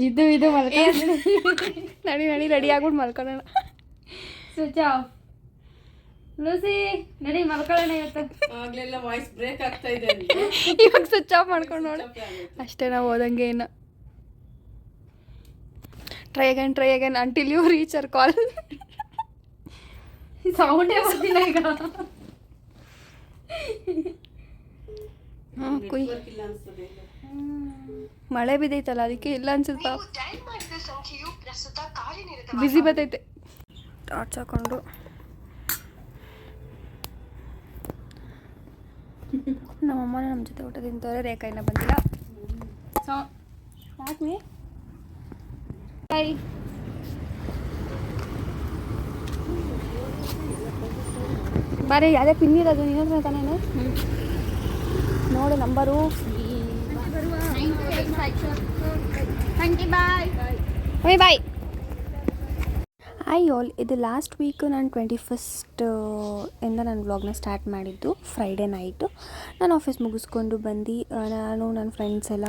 ಇದು ನಡಿ ರೆಡಿ ಆಗ್ಬಿಟ್ಟು ಮಲ್ಕೊಳ್ಳೋಣ. Switch off. ಲೂಸಿ ನಡಿ ಮಲ್ಕೊಳ್ಳೋಣ ಇವತ್ತು. ಆಗ್ಲೆಲ್ಲ ವಾಯ್ಸ್ ಬ್ರೇಕ್ ಆಗ್ತಾ ಇದೆ. ಇವಾಗ ಸ್ವಿಚ್ ಆಫ್ ಮಾಡ್ಕೊಂಡು ನೋಡಿ ಅಷ್ಟೇ. ನಾವು ಓದಂಗೆ ಏನು try again until you reach our call. ಸೌಂಡೇ ಬರ್ತಿಲ್ಲ ಈಗ. ಕುಯ್ ಮಳೆ ಬಿದ್ದೈತಲ್ಲ ಅದಕ್ಕೆ ಇಲ್ಲ ಅನ್ಸುತ್ತ. ಬಿಸಿ ಬರ್ತೈತೆ. ಟಾರ್ಚ್ ಹಾಕೊಂಡು ನಮ್ಮಮ್ಮನ ನಮ್ಮ ಜೊತೆ ಊಟ ತಿಂತವ್ರೆ. ರೇಖಾ ಇನ್ನೂ ಬಂದಿಲ್ಲ. ಸೊ ಯಾಕೆ ಬಾಯ್. ಬಾರಿ ಯಾವುದೇ ಪಿನ್ ಇರೋದು ನೀನು ತಾನೇ ನೋಡು ನಂಬರು. ಬಾಯ್. ಹಾಯ್ ಆಲ್, ಇದು ಲಾಸ್ಟ್ ವೀಕು ನಾನು 21st ಇಂದ ನಾನು ವ್ಲಾಗ್ನ ಸ್ಟಾರ್ಟ್ ಮಾಡಿದ್ದು. ಫ್ರೈಡೇ ನೈಟು ನಾನು ಆಫೀಸ್ ಮುಗಿಸ್ಕೊಂಡು ಬಂದು ನಾನು ನನ್ನ ಫ್ರೆಂಡ್ಸ್ ಎಲ್ಲ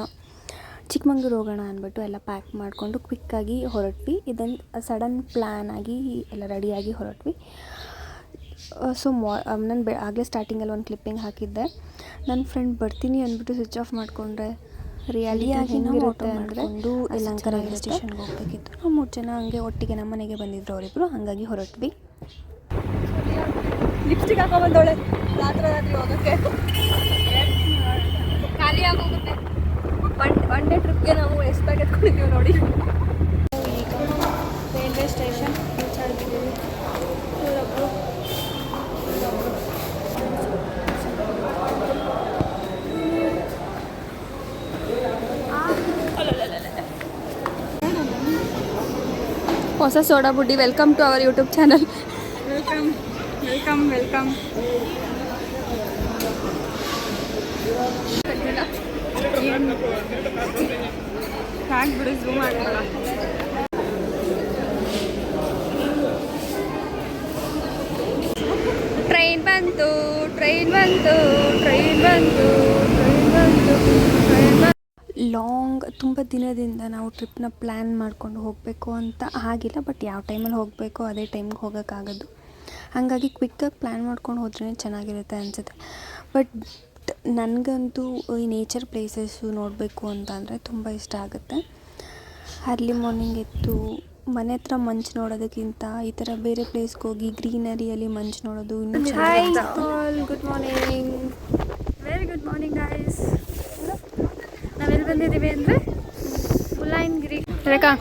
ಚಿಕ್ಕಮಂಗ್ಳೂರು ಹೋಗೋಣ ಅಂದ್ಬಿಟ್ಟು ಎಲ್ಲ ಪ್ಯಾಕ್ ಮಾಡಿಕೊಂಡು ಕ್ವಿಕ್ಕಾಗಿ ಹೊರಟ್ವಿ. ಇದನ್ನು ಸಡನ್ ಪ್ಲ್ಯಾನ್ ಆಗಿ ಎಲ್ಲ ರೆಡಿಯಾಗಿ ಹೊರಟ್ವಿ. ಸೊ ನಾನು ಆಗಲೇ ಸ್ಟಾರ್ಟಿಂಗಲ್ಲಿ ಒಂದು ಕ್ಲಿಪ್ಪಿಂಗ್ ಹಾಕಿದ್ದೆ. ನನ್ನ ಫ್ರೆಂಡ್ ಬರ್ತೀನಿ ಅಂದ್ಬಿಟ್ಟು ಸ್ವಿಚ್ ಆಫ್ ಮಾಡಿಕೊಂಡ್ರೆ ರಿಯಾಲಿಯಾಗಿ ಹೆಂಗಿರುತ್ತೆ ಅಂದರೆ ಯಲಹಂಕ ರೈಲ್ವೆ ಸ್ಟೇಷನ್ಗೆ ಹೋಗಬೇಕಿತ್ತು. ನಾವು 3 ಜನ ಹಂಗೆ ಒಟ್ಟಿಗೆ ನಮ್ಮ ಮನೆಗೆ ಬಂದಿದ್ರು ಅವರಿಬ್ಬರು. ಹಾಗಾಗಿ ಹೊರಟ್ವಿ. ಲಿಪ್ಸ್ಟಿಕ್ ಹಾಕೊಂಡ್ಬಂದವಳೆ ರಾತ್ರಿ ಹೋಗೋಕ್ಕೆ. ಖಾಲಿ ಆಗೋಗುತ್ತೆ. ಒನ್ ಡೇ ಟ್ರಿಪ್ಗೆ ನಾವು ಎಷ್ಟು ಬ್ಯಾಗ್ ಎತ್ಕೊಂಡಿದ್ದೀವಿ ನೋಡಿ. ಈಗ ರೈಲ್ವೆ ಸ್ಟೇಷನ್ ರೀಚ್ ಆಗಿದ್ದೀವಿ. ಹೊಸ ಸೋಡಾ ಬುಡ್ಡಿ, welcome to our YouTube channel. Welcome ಬಿಡು ಝೂಮ್ ಆಗಲ್ಲ. ಟ್ರೈನ್ ಬಂತು. ಲಾಂಗ್ ತುಂಬ ದಿನದಿಂದ ನಾವು ಟ್ರಿಪ್ನ ಪ್ಲ್ಯಾನ್ ಮಾಡ್ಕೊಂಡು ಹೋಗಬೇಕು ಅಂತ ಆಗಿಲ್ಲ. ಬಟ್ ಯಾವ ಟೈಮಲ್ಲಿ ಹೋಗಬೇಕು ಅದೇ ಟೈಮ್ಗೆ ಹೋಗೋಕ್ಕಾಗೋದು. ಹಾಗಾಗಿ ಕ್ವಿಕ್ಕಾಗಿ ಪ್ಲ್ಯಾನ್ ಮಾಡ್ಕೊಂಡು ಹೋದ್ರೇ ಚೆನ್ನಾಗಿರುತ್ತೆ ಅನಿಸುತ್ತೆ. ಬಟ್ ನನಗಂತೂ ಈ ನೇಚರ್ ಪ್ಲೇಸಸ್ಸು ನೋಡಬೇಕು ಅಂತ ಅಂದರೆ ತುಂಬ ಇಷ್ಟ ಆಗುತ್ತೆ. ಅರ್ಲಿ ಮಾರ್ನಿಂಗ್ ಎದ್ದು ಮನೆ ಹತ್ರ ಮಂಚು ನೋಡೋದಕ್ಕಿಂತ ಈ ಥರ ಬೇರೆ ಪ್ಲೇಸ್ಗೆ ಹೋಗಿ ಗ್ರೀನರಿಯಲ್ಲಿ ಮಂಚು ನೋಡೋದು ಇನ್ನೂ ಚೆನ್ನಾಗಿ. Good morning. Very good morning guys. ನಾವೆಲ್ಲಿ ಬಂದಿದ್ದೀವಿ ಅಂದರೆ ಮುಳ್ಳಯ್ಯನಗಿರಿ. ರೇಖಾ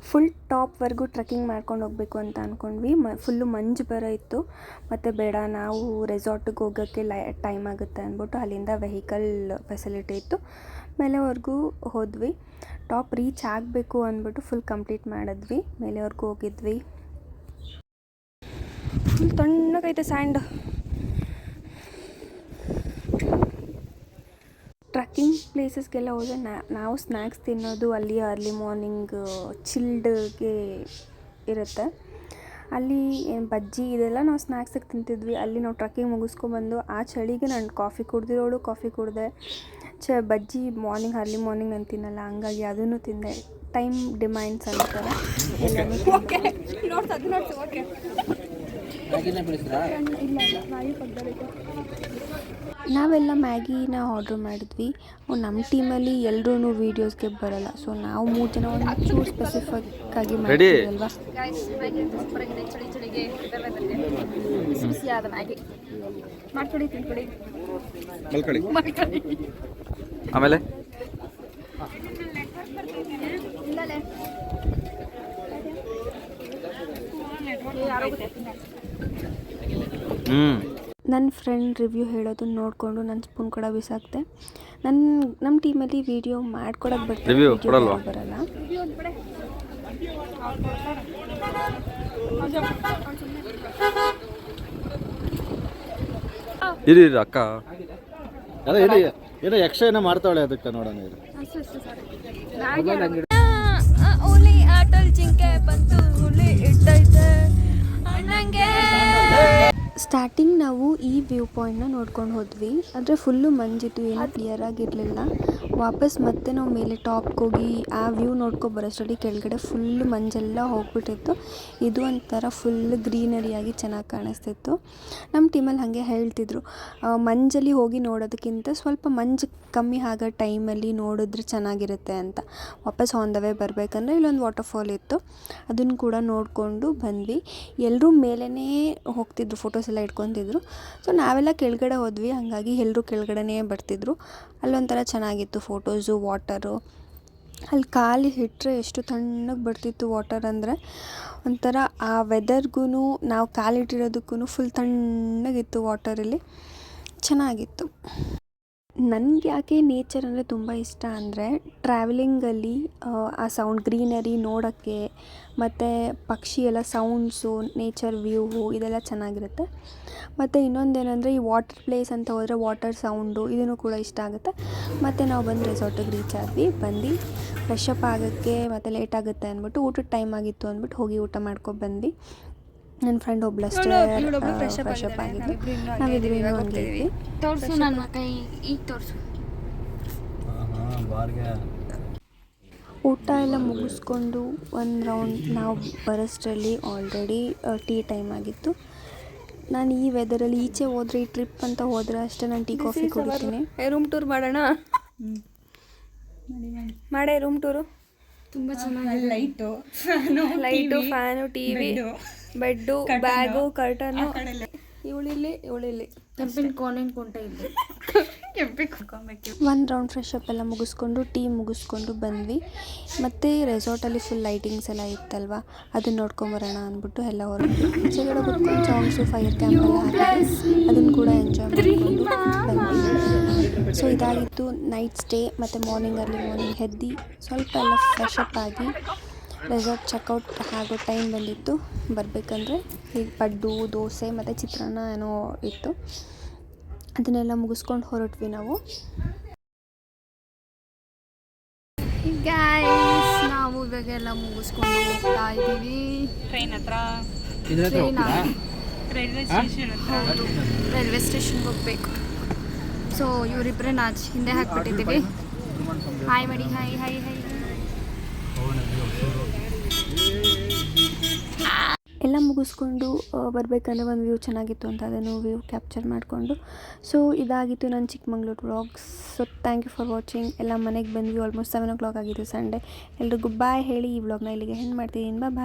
ಫುಲ್ ಟಾಪ್ವರೆಗೂ ಟ್ರೆಕ್ಕಿಂಗ್ ಮಾಡ್ಕೊಂಡು ಹೋಗಬೇಕು ಅಂತ ಅಂದ್ಕೊಂಡ್ವಿ. ಫುಲ್ಲು ಮಂಜು ಬರೋ ಇತ್ತು. ಮತ್ತು ಬೇಡ ನಾವು ರೆಸಾರ್ಟಿಗೆ ಹೋಗೋಕ್ಕೆ ಟೈಮ್ ಆಗುತ್ತೆ ಅಂದ್ಬಿಟ್ಟು ಅಲ್ಲಿಂದ ವೆಹಿಕಲ್ ಫೆಸಿಲಿಟಿ ಇತ್ತು. ಮೇಲೆವರೆಗೂ ಹೋದ್ವಿ. ಟಾಪ್ ರೀಚ್ ಆಗಬೇಕು ಅಂದ್ಬಿಟ್ಟು ಫುಲ್ ಕಂಪ್ಲೀಟ್ ಮಾಡಿದ್ವಿ. ಮೇಲೆವರೆಗೂ ಹೋಗಿದ್ವಿ. ಫುಲ್ ತಣ್ಣಗೈತೆ ಸ್ಯಾಂಡ್. ಟ್ರಕ್ಕಿಂಗ್ ಪ್ಲೇಸಸ್ಗೆಲ್ಲ ಹೋದರೆ ನಾವು ಸ್ನ್ಯಾಕ್ಸ್ ತಿನ್ನೋದು ಅಲ್ಲಿ ಅರ್ಲಿ ಮಾರ್ನಿಂಗ್ ಚಿಲ್ಡ್ಗೆ ಇರುತ್ತೆ. ಅಲ್ಲಿ ಬಜ್ಜಿ ಇದೆಲ್ಲ ನಾವು ಸ್ನ್ಯಾಕ್ಸಿಗೆ ತಿಂತಿದ್ವಿ. ಅಲ್ಲಿ ನಾವು ಟ್ರಕ್ಕಿಂಗ್ ಮುಗಿಸ್ಕೊಬಂದು ಆ ಚಳಿಗೆ ನಾನು ಕಾಫಿ ಕುಡಿದೆ. ಬಜ್ಜಿ ಮಾರ್ನಿಂಗ್ ಅರ್ಲಿ ಮಾರ್ನಿಂಗ್ ನಾನು ತಿನ್ನಲ್ಲ, ಹಂಗಾಗಿ ಅದನ್ನು ತಿಂದೆ. ಟೈಮ್ ಡಿಮ್ಯಾಂಡ್ಸ್ ಅಂತಾರೆ ಎಲ್ಲನೂ. ಓಕೆ ನೋಡ್ಸು ಓಕೆ ಇಲ್ಲ ವಾಯು ಪಕ್ಕದಲ್ಲಿದೆ. ನಾವೆಲ್ಲ ಮ್ಯಾಗಿನ ಆರ್ಡ್ರ್ ಮಾಡಿದ್ವಿ. ನಮ್ಮ ಟೀಮಲ್ಲಿ ಎಲ್ಲರೂ ವೀಡಿಯೋಸ್ಗೆ ಬರೋಲ್ಲ, ಸೊ ನಾವು 3 ಜನ ಒಂಚೂರು ಸ್ಪೆಸಿಫಿಕ್ ಆಗಿ ಮಾಡ್ತೀವಲ್ವಾ. ಚಳಿ ಚಳಿಗೆ ಬಿಸಿ ಬಿಸಿಯಾದ ಮ್ಯಾಗಿ ಮಾಡ್ಕೊಳ್ಳಿ, ತಿನ್ಕೊಳ್ಳಿ. ಆಮೇಲೆ ನನ್ನ ಫ್ರೆಂಡ್ ರಿವ್ಯೂ ಹೇಳೋದನ್ನ ನೋಡಿಕೊಂಡು ನನ್ನ ಸ್ಪೂನ್ ಕೂಡ ಬಿಸಾಕ್ತೆ. ನಮ್ಮ ಟೀಮಲ್ಲಿ ವೀಡಿಯೋ ಮಾಡ್ಕೊಡಕ್ಕೆ ಬರ್ತಾರೆ, ರಿವ್ಯೂ video ಕೊಡಲ್ವಾ? ಬರಲ್ಲ. ಇರಿ ಅಕ್ಕ ಅಲ್ಲ ಏನೋ ಎಕ್ಸ್ಟ್ರಾ ಏನೋ ಮಾಡ್ತಾವಳೆ, ಅದಕ್ಕೆ ನೋಡೋಣ ಇದು. ಹುಲಿ ಆಟೋಲ್ ಜಿಂಕೆ ಬಂತು, ಹುಲಿ ಇಟ್ಟೈತೆ ನಂಗೆ. ಸ್ಟಾರ್ಟಿಂಗ್ ನಾವು ಈ ವ್ಯೂ ಪಾಯಿಂಟ್ನ ನೋಡ್ಕೊಂಡು ಹೋದ್ವಿ, ಆದರೆ ಫುಲ್ಲು ಮಂಜಿತ್ತು, ಏನೂ ಕ್ಲಿಯರ್ ಆಗಿರಲಿಲ್ಲ. ವಾಪಸ್ ಮತ್ತೆ ನಾವು ಮೇಲೆ ಟಾಪ್ಗೆ ಹೋಗಿ ಆ ವ್ಯೂ ನೋಡ್ಕೊ ಬರೋಷ್ಟರಲ್ಲಿ ಕೆಳಗಡೆ ಫುಲ್ಲು ಮಂಜೆಲ್ಲ ಹೋಗ್ಬಿಟ್ಟಿತ್ತು. ಇದು ಒಂಥರ ಫುಲ್ ಗ್ರೀನರಿಯಾಗಿ ಚೆನ್ನಾಗಿ ಕಾಣಿಸ್ತಿತ್ತು. ನಮ್ಮ ಟೀಮಲ್ಲಿ ಹಾಗೆ ಹೇಳ್ತಿದ್ರು, ಮಂಜಲ್ಲಿ ಹೋಗಿ ನೋಡೋದಕ್ಕಿಂತ ಸ್ವಲ್ಪ ಮಂಜು ಕಮ್ಮಿ ಆಗೋ ಟೈಮಲ್ಲಿ ನೋಡಿದ್ರೆ ಚೆನ್ನಾಗಿರುತ್ತೆ ಅಂತ. ವಾಪಸ್ ಆನ್ ದ ವೇ ಬರಬೇಕಂದ್ರೆ ಇಲ್ಲೊಂದು ವಾಟರ್ಫಾಲ್ ಇತ್ತು, ಅದನ್ನು ಕೂಡ ನೋಡಿಕೊಂಡು ಬಂದ್ವಿ. ಎಲ್ಲರೂ ಮೇಲೇ ಹೋಗ್ತಿದ್ರು, ಫೋಟೋಸ್ ಎಲ್ಲ ಇಟ್ಕೊತಿದ್ರು. ಸೊ ನಾವೆಲ್ಲ ಕೆಳಗಡೆ ಹೋದ್ವಿ, ಹಾಗಾಗಿ ಎಲ್ಲರೂ ಕೆಳಗಡೆನೇ ಬರ್ತಿದ್ರು. ಅಲ್ಲೊಂಥರ ಚೆನ್ನಾಗಿತ್ತು ಫೋಟೋಸು, ವಾಟರು. ಅಲ್ಲಿ ಕಾಲು ಇಟ್ಟರೆ ಎಷ್ಟು ತಣ್ಣಗೆ ಬರ್ತಿತ್ತು ವಾಟರ್ ಅಂದರೆ, ಒಂಥರ ಆ ವೆದರ್ಗೂ ನಾವು ಕಾಲಿಟ್ಟಿರೋದಕ್ಕೂ ಫುಲ್ ತಣ್ಣಗಿತ್ತು ವಾಟರಲ್ಲಿ, ಚೆನ್ನಾಗಿತ್ತು. ನನಗೆ ಯಾಕೆ ನೇಚರ್ ಅಂದರೆ ತುಂಬ ಇಷ್ಟ ಅಂದರೆ, ಟ್ರಾವೆಲಿಂಗಲ್ಲಿ ಆ ಸೌಂಡ್ ಗ್ರೀನರಿ ನೋಡೋಕ್ಕೆ, ಮತ್ತು ಪಕ್ಷಿ ಎಲ್ಲ ಸೌಂಡ್ಸು, ನೇಚರ್ ವ್ಯೂ ಇದೆಲ್ಲ ಚೆನ್ನಾಗಿರುತ್ತೆ. ಮತ್ತು ಇನ್ನೊಂದೇನೆಂದರೆ ಈ ವಾಟರ್ ಪ್ಲೇಸ್ ಅಂತ ಹೋದರೆ ವಾಟರ್ ಸೌಂಡು ಇದನ್ನು ಕೂಡ ಇಷ್ಟ ಆಗುತ್ತೆ. ಮತ್ತು ನಾವು ಬಂದು ರೆಸಾರ್ಟಿಗೆ ರೀಚ್ ಆದ್ವಿ. ಬಂದು ಫ್ರೆಶ್ ಅಪ್ ಆಗೋಕ್ಕೆ ಮತ್ತು ಲೇಟ್ ಆಗುತ್ತೆ ಅಂದ್ಬಿಟ್ಟು, ಊಟದ ಟೈಮ್ ಆಗಿತ್ತು ಅಂದ್ಬಿಟ್ಟು ಹೋಗಿ ಊಟ ಮಾಡ್ಕೊಂಡು ಬಂದ್ವಿ. ನನ್ನ ಫ್ರೆಂಡ್ ಒಬ್ಳಷ್ಟೇ ಫ್ರೆಶ್ ಅಪ್ ಆಗಿದ್ವಿ, ನಾವಿಬ್ರು ಇನ್ನೂ ಹಂಗೆ ಇದ್ವಿ. ತೋರಿಸು ನನ್ನ ಕೈ, ಈಗ ತೋರಿಸು. ಊಟ ಎಲ್ಲ ಮುಗಿಸ್ಕೊಂಡು ಒಂದು ರೌಂಡ್ ನಾವು ಬರೋಷ್ಟರಲ್ಲಿ ಆಲ್ರೆಡಿ ಟೀ ಟೈಮ್ ಆಗಿತ್ತು. ನಾನು ಈ ವೆದರಲ್ಲಿ ಈಚೆ ಹೋದರೆ, ಈ ಟ್ರಿಪ್ ಅಂತ ಹೋದರೆ ಅಷ್ಟೇ ನಾನು ಟೀ ಕಾಫಿ ಕುಡಿತೀನಿ. ರೂಮ್ ಟೂರ್ ಮಾಡೋಣ, ಮಾಡೇ ರೂಮ್ ಟೂರು. ತುಂಬ ಚೆನ್ನಾಗಿ light, fan, T V, bed, bag, curtain. ಇವಳಿಲ್ಲಿ ಕೆಂಪಿನ ಕೋಣೆನ ಕೊಂಟ ಇದ್ದೆ. ಒಂದು ರೌಂಡ್ ಫ್ರೆಶ್ ಅಪ್ ಎಲ್ಲ ಮುಗಿಸ್ಕೊಂಡು ಟೀ ಮುಗಿಸ್ಕೊಂಡು ಬಂದ್ವಿ. ಮತ್ತು ರೆಸಾರ್ಟಲ್ಲಿ ಫುಲ್ ಲೈಟಿಂಗ್ಸ್ ಎಲ್ಲ ಇತ್ತಲ್ವ, ಅದನ್ನ ನೋಡ್ಕೊಂಬರೋಣ ಅಂದ್ಬಿಟ್ಟು ಎಲ್ಲ ಹೊರಟು ಈಚೆಗಡೆ ಕೂತ್ಕೊಂಡು ಸಾಂಗ್ಸು, ಫೈರ್ ಕ್ಯಾಂಪ್ ಎಲ್ಲ ಹಾಕಿ ಅದನ್ನು ಕೂಡ ಎಂಜಾಯ್ ಮಾಡಿಕೊಂಡು ಬಂದ್ವಿ. ಸೊ ಇದಾಗಿತ್ತು ನೈಟ್ ಸ್ಟೇ. ಮತ್ತು ಮಾರ್ನಿಂಗ್ ಎದ್ದು ಸ್ವಲ್ಪ ಎಲ್ಲ ಫ್ರೆಶ್ ಅಪ್ ಆಗಿ ರೆಸಾರ್ಟ್ ಚೆಕ್ಔಟ್ ಆಗೋ ಟೈಮ್ ಬಂದಿತ್ತು. ಬರಬೇಕಂದ್ರೆ ಈಗ ಪಡ್ಡು, ದೋಸೆ ಮತ್ತು ಚಿತ್ರಾನ್ನ ಏನೋ ಇತ್ತು, ಅದನ್ನೆಲ್ಲ ಮುಗಿಸ್ಕೊಂಡು ಹೊರಟ್ವಿ ನಾವು. ಗೈಸ್, ನಾವು ಇವಾಗೆಲ್ಲ ಮುಗಿಸ್ಕೊಂಡು ಹೋಗ್ತಾ ಇದ್ದೀವಿ ಟ್ರೈನ್ ಹತ್ರ. ರೈಲ್ವೆ ಸ್ಟೇಷನ್ಗೆ ಹೋಗ್ಬೇಕು. ಸೊ ಇವರಿಬ್ಬರೇ ನಾಚ್ ಹಿಂದೆ ಹಾಕ್ಬಿಟ್ಟಿದ್ದೀವಿ. ಹಾಯ್ ಮಾಡಿ, ಹಾಯ್ ಹಾಯ್ ಹಾಯ್. ಎಲ್ಲ ಮುಗಿಸ್ಕೊಂಡು ಬರಬೇಕಂದ್ರೆ ಒಂದು ವ್ಯೂ ಚೆನ್ನಾಗಿತ್ತು ಅಂತ ಅದನ್ನು ವ್ಯೂ ಕ್ಯಾಪ್ಚರ್ ಮಾಡಿಕೊಂಡು. ಸೊ ಇದಾಗಿತ್ತು ನನ್ನ Chikmagalur vlogs. So thank you for watching. ಎಲ್ಲ ಮನೆಗೆ ಬಂದ್ವಿ, ಆಲ್ಮೋಸ್ಟ್ 7 o'clock ಆಗಿತ್ತು ಸಂಡೇ. ಎಲ್ರಿಗೂ ಬಾಯ್ ಹೇಳಿ ಈ ವ್ಲಾಗ್ನ ಇಲ್ಲಿಗೆ ಎಂಡ್ ಮಾಡ್ತಿದ್ದೀನಿ. ಬಾಯ್.